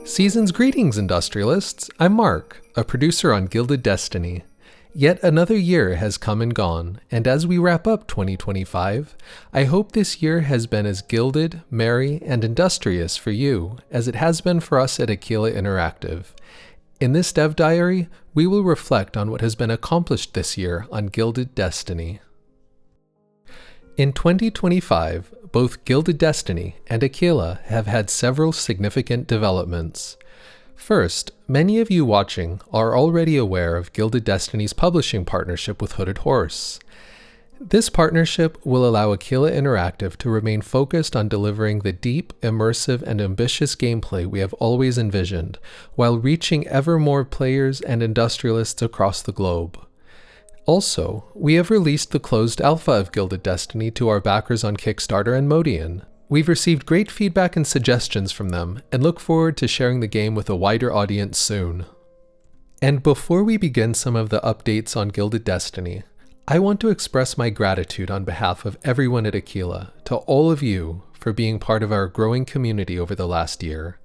Season's greetings, industrialists! I'm Mark, a producer on Gilded Destiny. Yet another year has come and gone, and as we wrap up 2025, I hope this year has been as gilded, merry, and industrious for you as it has been for us at Aquila Interactive. In this dev diary, we will reflect on what has been accomplished this year on Gilded Destiny. In 2025, both Gilded Destiny and Aquila have had several significant developments. First, many of you watching are already aware of Gilded Destiny's publishing partnership with Hooded Horse. This partnership will allow Aquila Interactive to remain focused on delivering the deep, immersive, and ambitious gameplay we have always envisioned, while reaching ever more players and industrialists across the globe. Also, we have released the closed alpha of Gilded Destiny to our backers on Kickstarter and Modian. We've received great feedback and suggestions from them, and look forward to sharing the game with a wider audience soon. And before we begin some of the updates on Gilded Destiny, I want to express my gratitude on behalf of everyone at Aquila to all of you for being part of our growing community over the last year.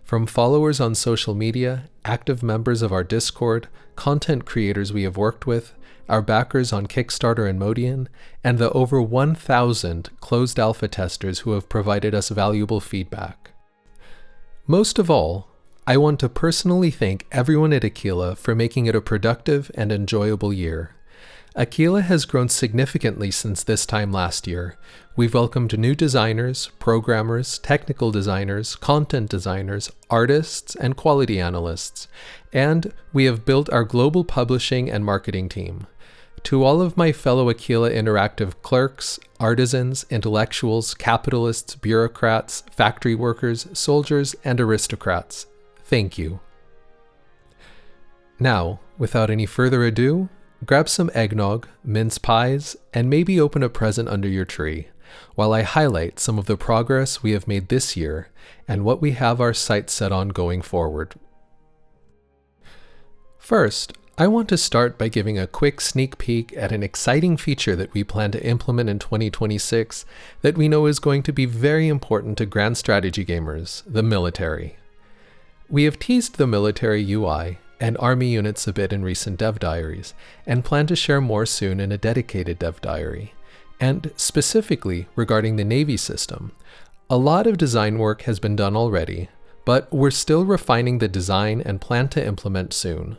From followers on social media, active members of our Discord, content creators we have worked with, our backers on Kickstarter and Modian, and the over 1,000 closed alpha testers who have provided us valuable feedback. Most of all, I want to personally thank everyone at Aquila for making it a productive and enjoyable year. Aquila has grown significantly since this time last year. We've welcomed new designers, programmers, technical designers, content designers, artists, and quality analysts, and we have built our global publishing and marketing team. To all of my fellow Aquila Interactive clerks, artisans, intellectuals, capitalists, bureaucrats, factory workers, soldiers, and aristocrats, thank you. Now, without any further ado, grab some eggnog, mince pies, and maybe open a present under your tree, while I highlight some of the progress we have made this year and what we have our sights set on going forward. First, I want to start by giving a quick sneak peek at an exciting feature that we plan to implement in 2026 that we know is going to be very important to grand strategy gamers, the military. We have teased the military UI and army units a bit in recent dev diaries, and plan to share more soon in a dedicated dev diary. And specifically regarding the Navy system, a lot of design work has been done already, but we're still refining the design and plan to implement soon.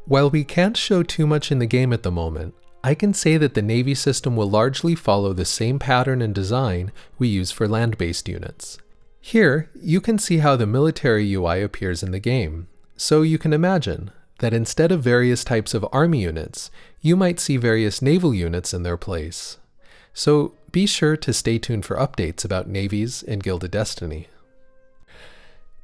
While we can't show too much in the game at the moment, I can say that the Navy system will largely follow the same pattern and design we use for land-based units. Here, you can see how the military UI appears in the game. So you can imagine that instead of various types of army units, you might see various naval units in their place. So be sure to stay tuned for updates about navies in Gilded Destiny.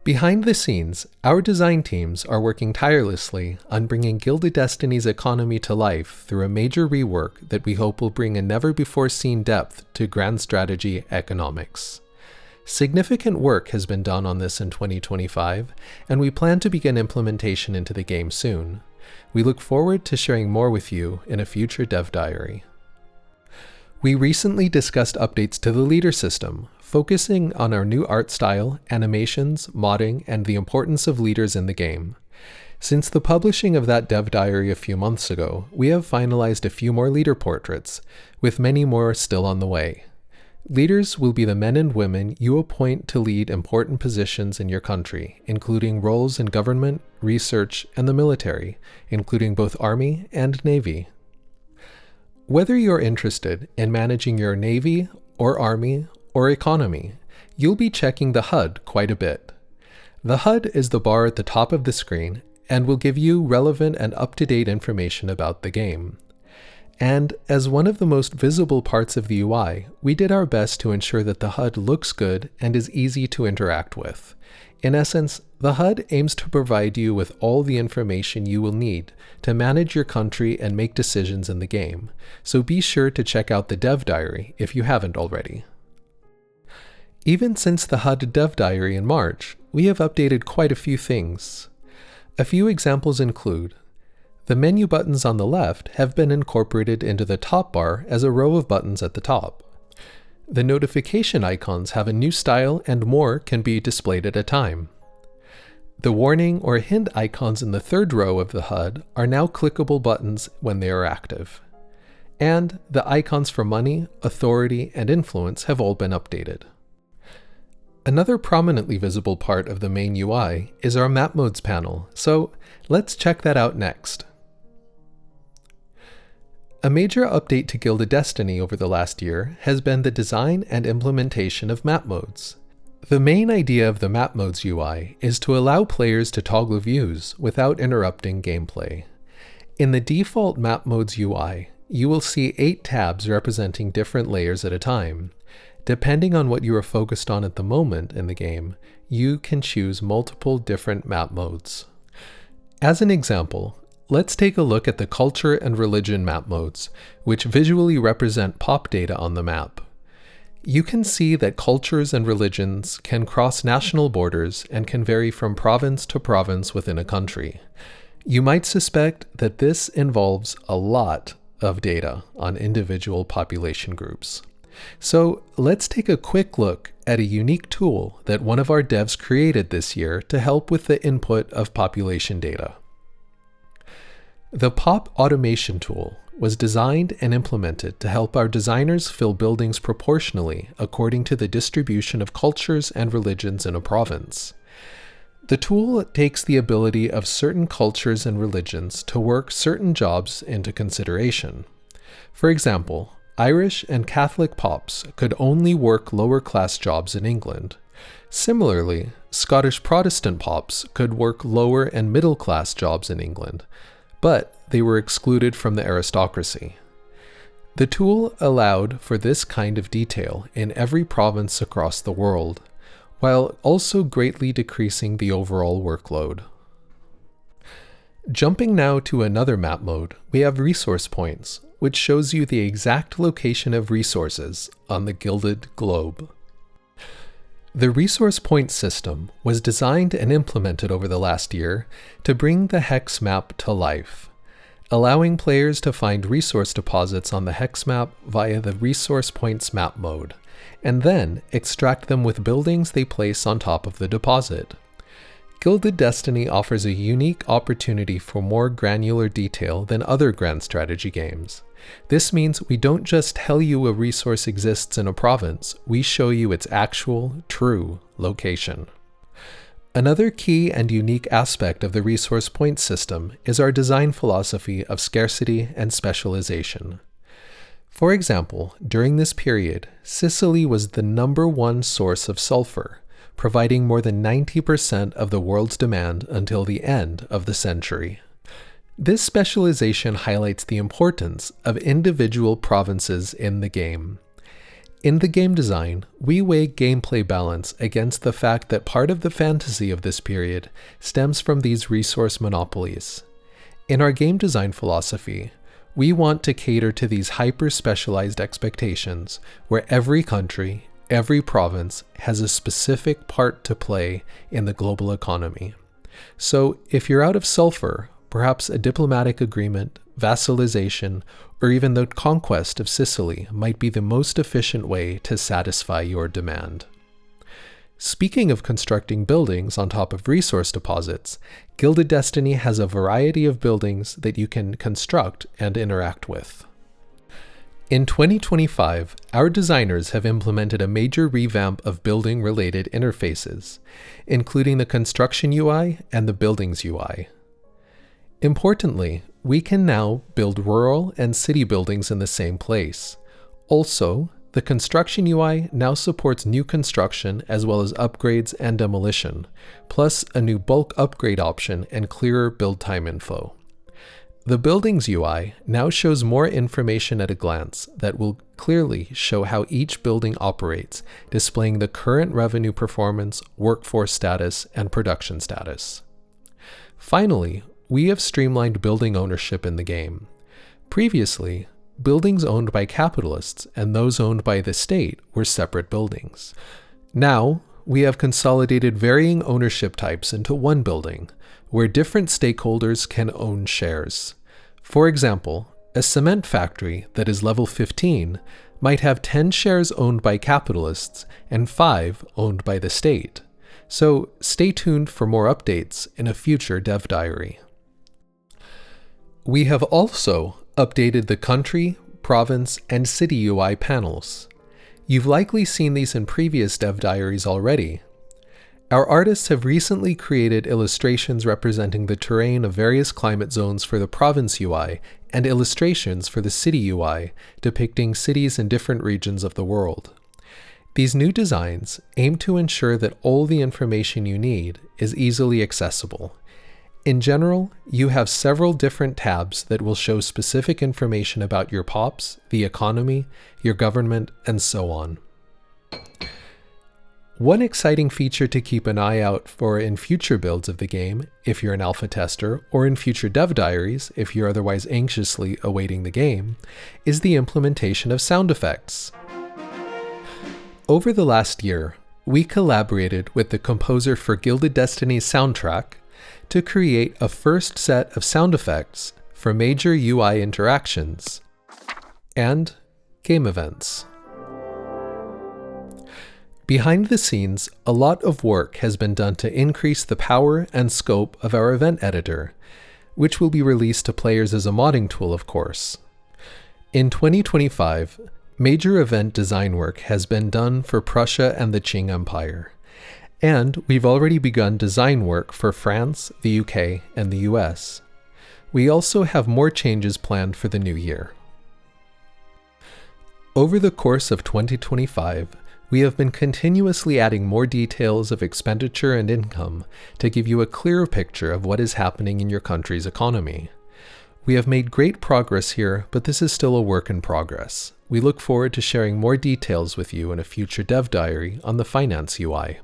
Behind the scenes, our design teams are working tirelessly on bringing Gilded Destiny's economy to life through a major rework that we hope will bring a never-before-seen depth to grand strategy economics. Significant work has been done on this in 2025, and we plan to begin implementation into the game soon. We look forward to sharing more with you in a future dev diary. We recently discussed updates to the leader system, focusing on our new art style, animations, modding, and the importance of leaders in the game. Since the publishing of that dev diary a few months ago, we have finalized a few more leader portraits, with many more still on the way. Leaders will be the men and women you appoint to lead important positions in your country, including roles in government, research, and the military, including both Army and Navy. Whether you're interested in managing your Navy, or Army, or economy, you'll be checking the HUD quite a bit. The HUD is the bar at the top of the screen and will give you relevant and up-to-date information about the game. And as one of the most visible parts of the UI, we did our best to ensure that the HUD looks good and is easy to interact with. In essence, the HUD aims to provide you with all the information you will need to manage your country and make decisions in the game, so be sure to check out the dev diary if you haven't already. Even since the HUD dev diary in March, we have updated quite a few things. A few examples include: the menu buttons on the left have been incorporated into the top bar as a row of buttons at the top. The notification icons have a new style and more can be displayed at a time. The warning or hint icons in the third row of the HUD are now clickable buttons when they are active. And the icons for money, authority, and influence have all been updated. Another prominently visible part of the main UI is our map modes panel, so let's check that out next. A major update to Gilded Destiny over the last year has been the design and implementation of map modes. The main idea of the map modes UI is to allow players to toggle views without interrupting gameplay. In the default map modes UI, you will see 8 tabs representing different layers at a time. Depending on what you are focused on at the moment in the game, you can choose multiple different map modes. As an example, let's take a look at the culture and religion map modes, which visually represent pop data on the map. You can see that cultures and religions can cross national borders and can vary from province to province within a country. You might suspect that this involves a lot of data on individual population groups. So let's take a quick look at a unique tool that one of our devs created this year to help with the input of population data. The Pop Automation tool was designed and implemented to help our designers fill buildings proportionally according to the distribution of cultures and religions in a province. The tool takes the ability of certain cultures and religions to work certain jobs into consideration. For example, Irish and Catholic pops could only work lower-class jobs in England. Similarly, Scottish Protestant pops could work lower and middle-class jobs in England, but they were excluded from the aristocracy. The tool allowed for this kind of detail in every province across the world, while also greatly decreasing the overall workload. Jumping now to another map mode, we have resource points, which shows you the exact location of resources on the Gilded globe. The resource point system was designed and implemented over the last year to bring the hex map to life, allowing players to find resource deposits on the hex map via the resource points map mode, and then extract them with buildings they place on top of the deposit. Gilded Destiny offers a unique opportunity for more granular detail than other grand strategy games. This means we don't just tell you a resource exists in a province, we show you its actual, true location. Another key and unique aspect of the resource point system is our design philosophy of scarcity and specialization. For example, during this period, Sicily was the #1 source of sulfur, providing more than 90% of the world's demand until the end of the century. This specialization highlights the importance of individual provinces in the game. In the game design, we weigh gameplay balance against the fact that part of the fantasy of this period stems from these resource monopolies. In our game design philosophy, we want to cater to these hyper-specialized expectations where every country, every province has a specific part to play in the global economy. So if you're out of sulfur, perhaps a diplomatic agreement, vassalization, or even the conquest of Sicily might be the most efficient way to satisfy your demand. Speaking of constructing buildings on top of resource deposits, Gilded Destiny has a variety of buildings that you can construct and interact with. In 2025, our designers have implemented a major revamp of building-related interfaces, including the construction UI and the buildings UI. Importantly, we can now build rural and city buildings in the same place. Also, the construction UI now supports new construction as well as upgrades and demolition, plus a new bulk upgrade option and clearer build time info. The Buildings UI now shows more information at a glance that will clearly show how each building operates, displaying the current revenue performance, workforce status, and production status. Finally, we have streamlined building ownership in the game. Previously, buildings owned by capitalists and those owned by the state were separate buildings. Now, we have consolidated varying ownership types into one building, where different stakeholders can own shares. For example, a cement factory that is level 15 might have 10 shares owned by capitalists and 5 owned by the state. So stay tuned for more updates in a future dev diary. We have also updated the country, province, and city UI panels. You've likely seen these in previous dev diaries already. Our artists have recently created illustrations representing the terrain of various climate zones for the province UI and illustrations for the city UI, depicting cities in different regions of the world. These new designs aim to ensure that all the information you need is easily accessible. In general, you have several different tabs that will show specific information about your pops, the economy, your government, and so on. One exciting feature to keep an eye out for in future builds of the game, if you're an alpha tester, or in future dev diaries, if you're otherwise anxiously awaiting the game, is the implementation of sound effects. Over the last year, we collaborated with the composer for Gilded Destiny's soundtrack to create a first set of sound effects for major UI interactions and game events. Behind the scenes, a lot of work has been done to increase the power and scope of our event editor, which will be released to players as a modding tool, of course. In 2025, major event design work has been done for Prussia and the Qing Empire, and we've already begun design work for France, the UK, and the US. We also have more changes planned for the new year. Over the course of 2025, we have been continuously adding more details of expenditure and income to give you a clearer picture of what is happening in your country's economy. We have made great progress here, but this is still a work in progress. We look forward to sharing more details with you in a future dev diary on the finance UI.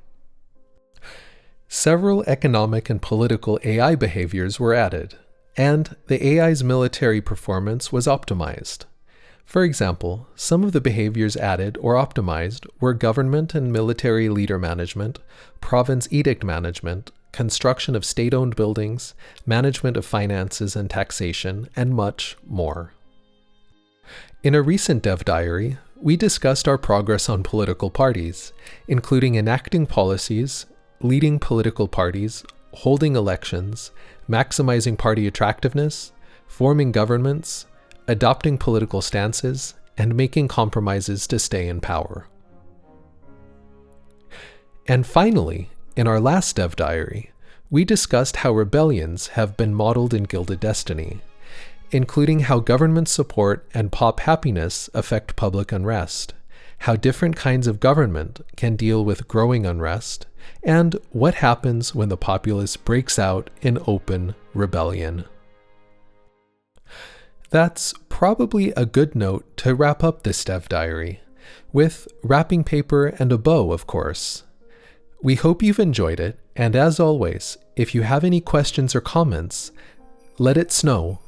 Several economic and political AI behaviors were added, and the AI's military performance was optimized. For example, some of the behaviors added or optimized were government and military leader management, province edict management, construction of state-owned buildings, management of finances and taxation, and much more. In a recent dev diary, we discussed our progress on political parties, including enacting policies, leading political parties, holding elections, maximizing party attractiveness, forming governments, adopting political stances, and making compromises to stay in power. And finally, in our last dev diary, we discussed how rebellions have been modeled in Gilded Destiny, including how government support and pop happiness affect public unrest, how different kinds of government can deal with growing unrest, and what happens when the populace breaks out in open rebellion. That's probably a good note to wrap up this dev diary, with wrapping paper and a bow, of course. We hope you've enjoyed it, and as always, if you have any questions or comments, let it snow.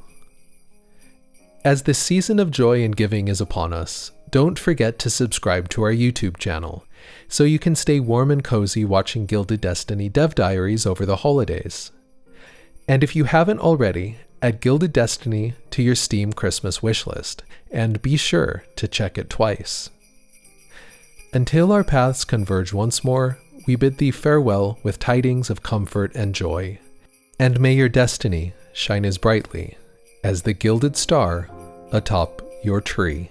As the season of joy and giving is upon us, don't forget to subscribe to our YouTube channel, so you can stay warm and cozy watching Gilded Destiny dev diaries over the holidays. And if you haven't already, add Gilded Destiny to your Steam Christmas wishlist, and be sure to check it twice. Until our paths converge once more, we bid thee farewell with tidings of comfort and joy, and may your destiny shine as brightly as the gilded star atop your tree.